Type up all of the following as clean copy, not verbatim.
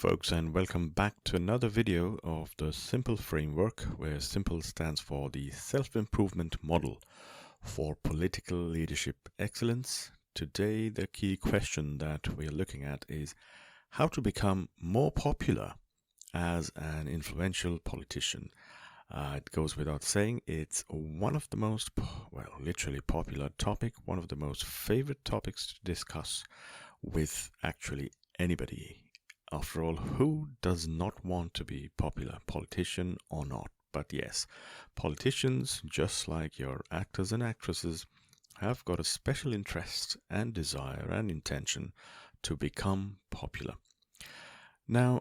folks, and welcome back to another video of the Simple framework, where Simple stands for the self-improvement model for political leadership excellence. Today, the key question that we're looking at is how to become more popular as an influential politician. It goes without saying, it's one of the most, literally popular topic, one of the most favorite topics to discuss with actually anybody. After all, who does not want to be popular, politician or not? But yes, politicians, just like your actors and actresses, have got a special interest and desire and intention to become popular. Now,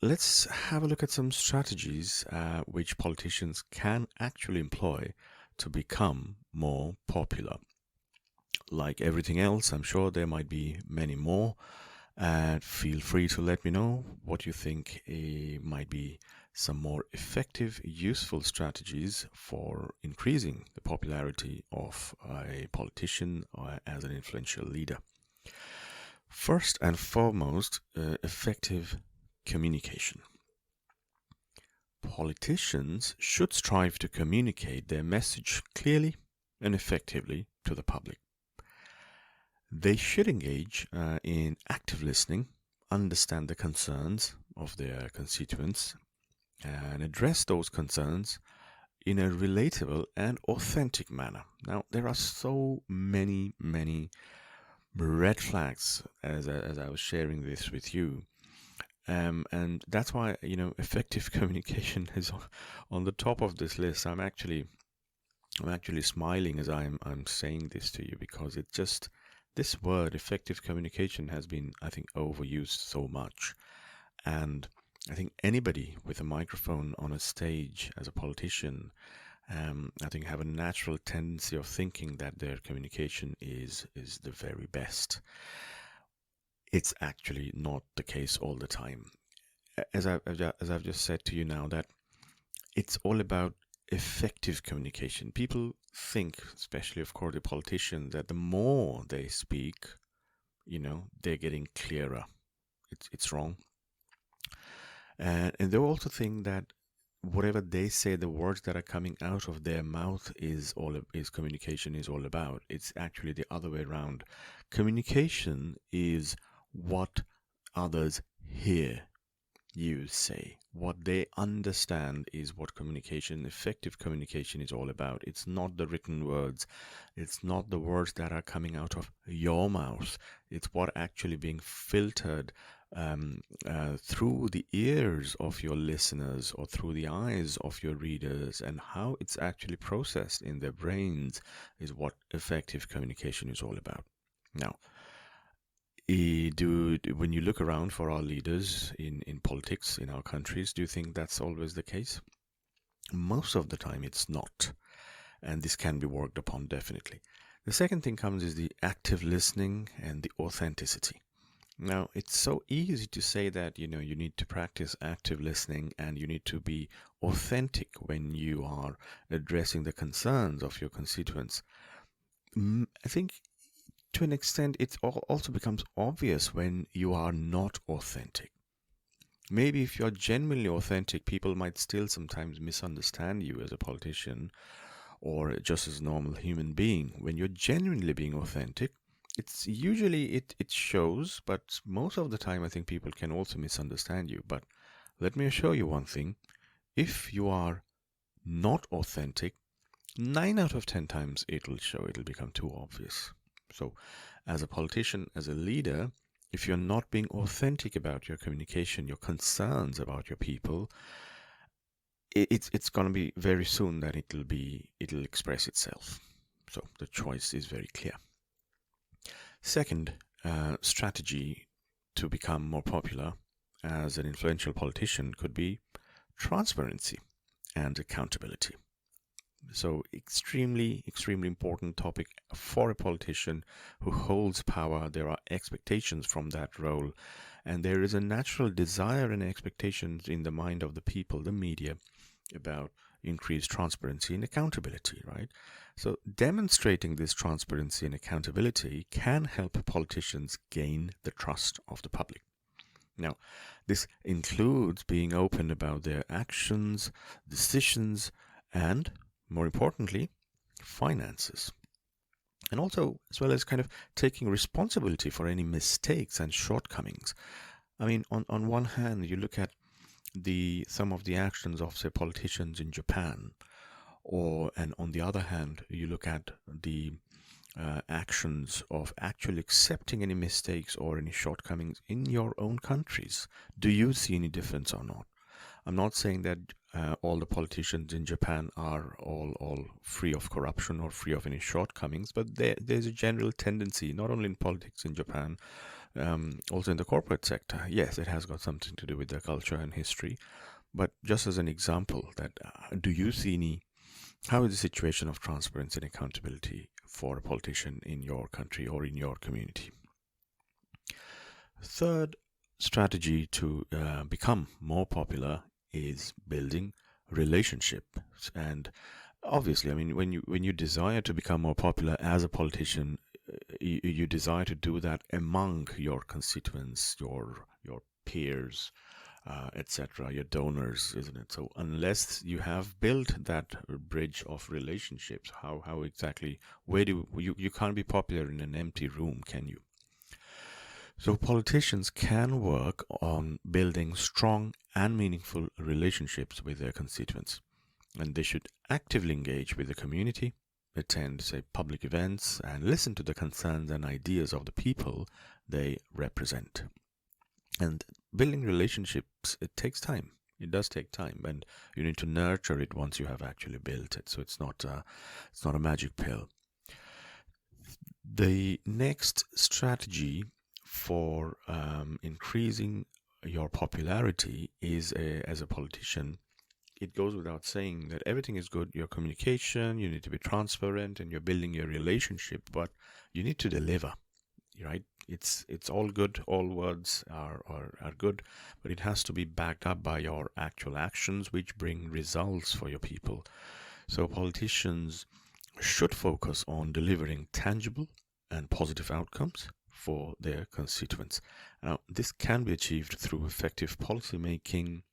let's have a look at some strategies which politicians can actually employ to become more popular. Like everything else, I'm sure there might be many more. Feel free to let me know what you think might be some more effective, useful strategies for increasing the popularity of a politician or as an influential leader. First and foremost, effective communication. Politicians should strive to communicate their message clearly and effectively to the public. They should engage in active listening, understand the concerns of their constituents, and address those concerns in a relatable and authentic manner. Now, there are so many red flags as I was sharing this with you. And that's why, effective communication is on the top of this list. I'm actually smiling as I'm saying this to you, because this word, effective communication, has been, I think, overused so much. And I think anybody with a microphone on a stage as a politician, I think, have a natural tendency of thinking that their communication is the very best. It's actually not the case all the time. As I've just said to you now, that it's all about effective communication. People think, especially of course the politicians, that the more they speak, they're getting clearer. It's wrong. And they also think that whatever they say, the words that are coming out of their mouth is communication is all about. It's actually the other way around. Communication is what others hear you say. What they understand is what effective communication is all about. It's not the written words. It's not the words that are coming out of your mouth. It's what actually being filtered through the ears of your listeners or through the eyes of your readers, and how it's actually processed in their brains is what effective communication is all about. Now, when you look around for our leaders in politics in our countries, do you think that's always the case? Most of the time it's not, and this can be worked upon, definitely. The second thing comes is the active listening and the authenticity. Now, it's so easy to say that you need to practice active listening and you need to be authentic when you are addressing the concerns of your constituents. I think to an extent, it also becomes obvious when you are not authentic. Maybe if you're genuinely authentic, people might still sometimes misunderstand you as a politician or just as a normal human being. When you're genuinely being authentic, it's usually it shows, but most of the time I think people can also misunderstand you. But let me assure you one thing: if you are not authentic, 9 out of 10 times it'll become too obvious. So, as a politician, as a leader, if you're not being authentic about your communication, your concerns about your people, it's going to be very soon that it'll express itself. So the choice is very clear. Second strategy to become more popular as an influential politician could be transparency and accountability. So extremely important topic for a politician who holds power. There are expectations from that role, and there is a natural desire and expectations in the mind of the people, the media, about increased transparency and accountability, right? So demonstrating this transparency and accountability can help politicians gain the trust of the public. Now, this includes being open about their actions, decisions, and, more importantly, finances. And also, as well as kind of taking responsibility for any mistakes and shortcomings. I mean, on one hand, you look at some of the actions of, say, politicians in Japan, and on the other hand, you look at the actions of actually accepting any mistakes or any shortcomings in your own countries. Do you see any difference or not? I'm not saying that all the politicians in Japan are all free of corruption or free of any shortcomings, but there's a general tendency, not only in politics in Japan, also in the corporate sector. Yes, it has got something to do with their culture and history. But just as an example, that do you see how is the situation of transparency and accountability for a politician in your country or in your community? Third strategy to become more popular is building relationships. And obviously, I mean, when you desire to become more popular as a politician, you desire to do that among your constituents, your peers, etc., your donors, isn't it? So unless you have built that bridge of relationships, how exactly, where do you can't be popular in an empty room, can you? So politicians can work on building strong and meaningful relationships with their constituents, and they should actively engage with the community, attend, say, public events, and listen to the concerns and ideas of the people they represent. And building relationships, it takes time. It does take time, and you need to nurture it once you have actually built it. So it's not a magic pill. The next strategy for increasing your popularity is, as a politician, it goes without saying that everything is good. Your communication, you need to be transparent, and you're building your relationship, but you need to deliver, right? It's all good. All words are good, but it has to be backed up by your actual actions, which bring results for your people. So politicians should focus on delivering tangible and positive outcomes for their constituents. Now, this can be achieved through effective policy making.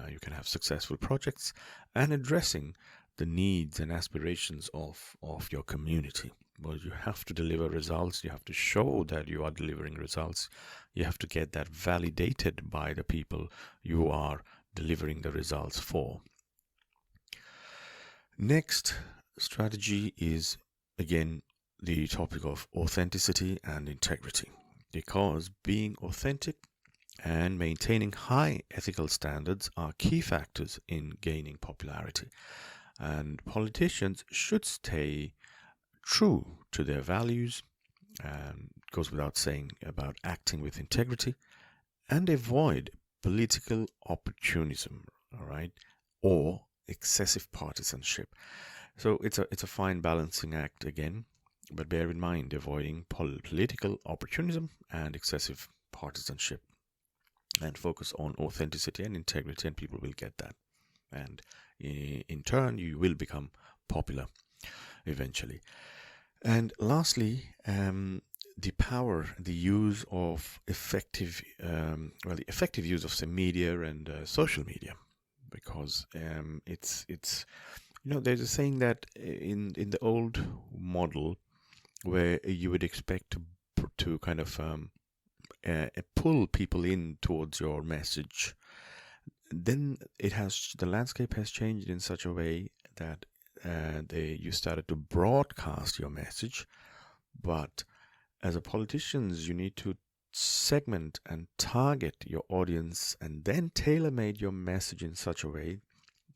You can have successful projects and addressing the needs and aspirations of your community. Well, you have to deliver results. You have to show that you are delivering results. You have to get that validated by the people you are delivering the results for. Next strategy is, again, the topic of authenticity and integrity, because being authentic and maintaining high ethical standards are key factors in gaining popularity. And politicians should stay true to their values, and it goes without saying about acting with integrity, and avoid political opportunism, all right, or excessive partisanship. So it's a fine balancing act again, but bear in mind avoiding political opportunism and excessive partisanship, and focus on authenticity and integrity, and people will get that. And in turn, you will become popular eventually. And lastly, the use of effective, the effective use of, say, media and social media, because it's there's a saying that in the old model, where you would expect to kind of pull people in towards your message, then the landscape has changed in such a way that you started to broadcast your message. But as a politicians, you need to segment and target your audience, and then tailor-made your message in such a way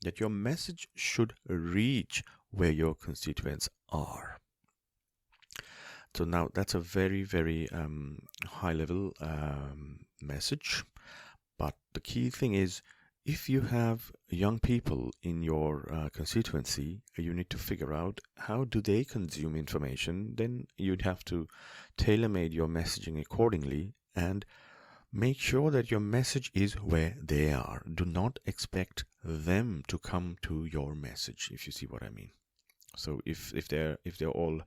that your message should reach where your constituents are. So now that's a very, very high level message. But the key thing is, if you have young people in your constituency, you need to figure out how do they consume information. Then you'd have to tailor-made your messaging accordingly and make sure that your message is where they are. Do not expect them to come to your message, if you see what I mean. So if they're all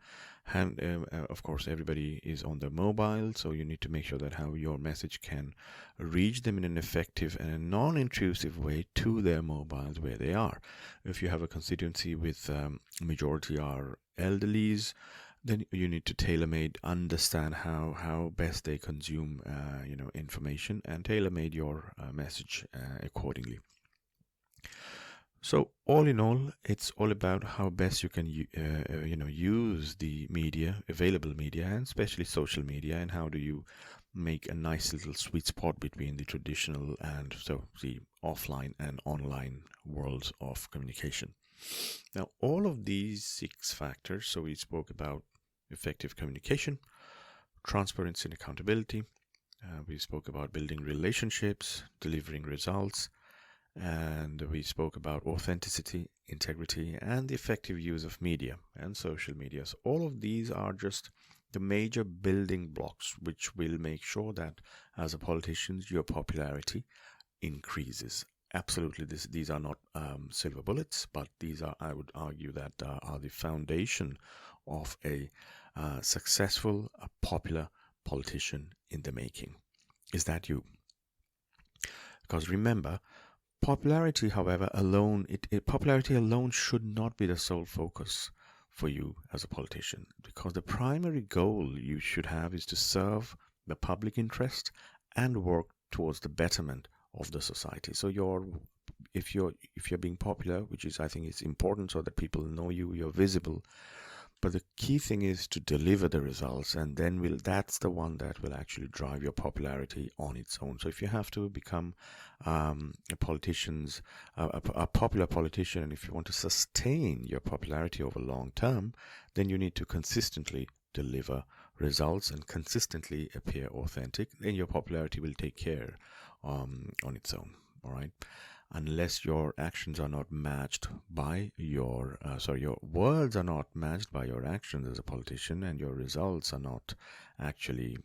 of course everybody is on their mobile, so you need to make sure that how your message can reach them in an effective and a non-intrusive way to their mobiles where they are. If you have a constituency with majority are elderlies, then you need to tailor-made understand how best they consume information, and tailor-made your message accordingly. So all in all, it's all about how best you can use the media, available media, and especially social media, and how do you make a nice little sweet spot between the traditional and so the offline and online worlds of communication. Now, all of these 6 factors, so we spoke about effective communication, transparency and accountability, we spoke about building relationships, delivering results, and we spoke about authenticity, integrity, and the effective use of media and social media. So all of these are just the major building blocks which will make sure that as a politician your popularity increases. Absolutely, these are not silver bullets, but these are, I would argue, that are the foundation of a successful, popular politician in the making. Is that you? Because remember, popularity, however, popularity alone should not be the sole focus for you as a politician, because the primary goal you should have is to serve the public interest and work towards the betterment of the society. So if you're being popular, which is, I think, is important so that people know you, you're visible. But the key thing is to deliver the results, and then that's the one that will actually drive your popularity on its own. So if you have to become a popular politician, and if you want to sustain your popularity over long term, then you need to consistently deliver results and consistently appear authentic. Then your popularity will take care on its own. All right. Unless your actions are not matched by your words are not matched by your actions as a politician, and your results are not actually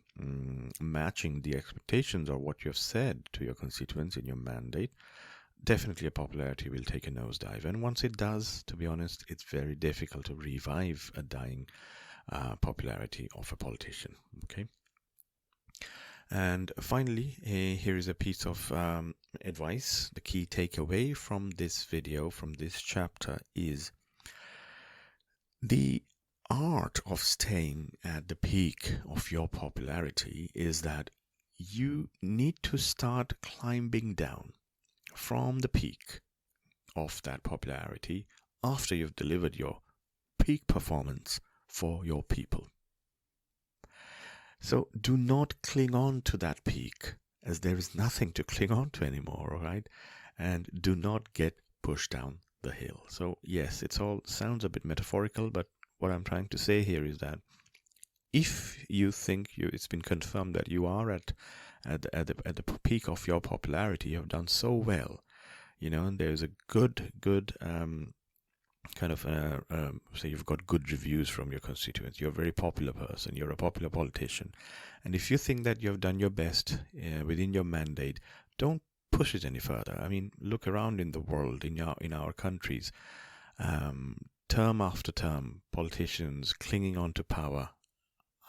matching the expectations or what you have said to your constituents in your mandate, definitely your popularity will take a nosedive. And once it does, to be honest, it's very difficult to revive a dying popularity of a politician. Okay. And finally, here is a piece of advice. The key takeaway from this video, from this chapter, is the art of staying at the peak of your popularity is that you need to start climbing down from the peak of that popularity after you've delivered your peak performance for your people. So do not cling on to that peak, as there is nothing to cling on to anymore, all right? And do not get pushed down the hill. So yes, it all sounds a bit metaphorical, but what I'm trying to say here is that if you think it's been confirmed that you are at the peak of your popularity, you have done so well, and there's a good say you've got good reviews from your constituents, you're a very popular person, you're a popular politician, and if you think that you've done your best within your mandate, don't push it any further. I mean, look around in the world, in our countries, term after term, politicians clinging on to power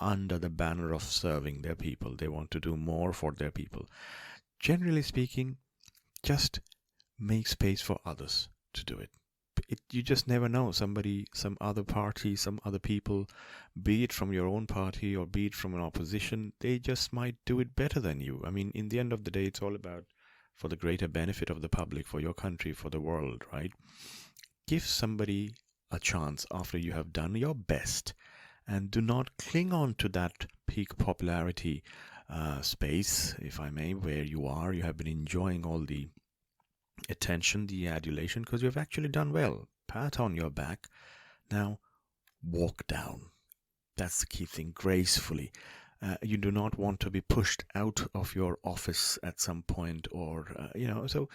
under the banner of serving their people. They want to do more for their people. Generally speaking, just make space for others to do it. You just never know. Somebody, some other party, some other people, be it from your own party or be it from an opposition, they just might do it better than you. I mean, in the end of the day, it's all about for the greater benefit of the public, for your country, for the world, right? Give somebody a chance after you have done your best, and do not cling on to that peak popularity space, if I may, where you have been enjoying all the attention, the adulation, because you've actually done well. Pat on your back. Now walk down. That's the key thing, gracefully. You do not want to be pushed out of your office at some point, or so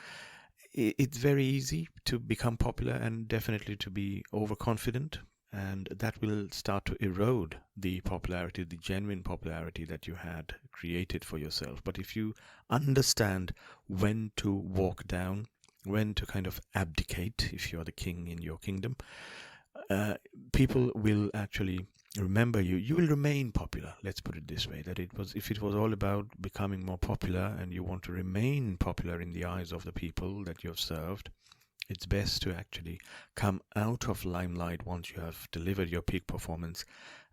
it's very easy to become popular and definitely to be overconfident, and that will start to erode the popularity, the genuine popularity that you had created for yourself. But if you understand when to walk down, when to kind of abdicate, if you're the king in your kingdom, uh, people will actually remember you. You will remain popular. Let's put it this way: that if it was all about becoming more popular, and you want to remain popular in the eyes of the people that you have served, it's best to actually come out of limelight once you have delivered your peak performance,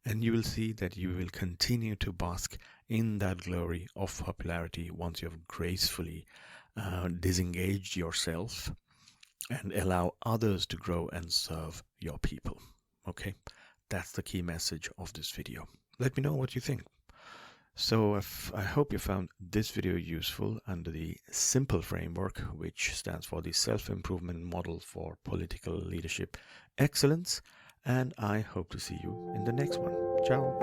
and you will see that you will continue to bask in that glory of popularity once you have gracefully disengaged yourself and allow others to grow and serve your people. Okay, that's the key message of this video. Let me know what you think. So I hope you found this video useful under the SIMPLE framework, which stands for the Self-Improvement Model for Political Leadership Excellence. And I hope to see you in the next one. Ciao.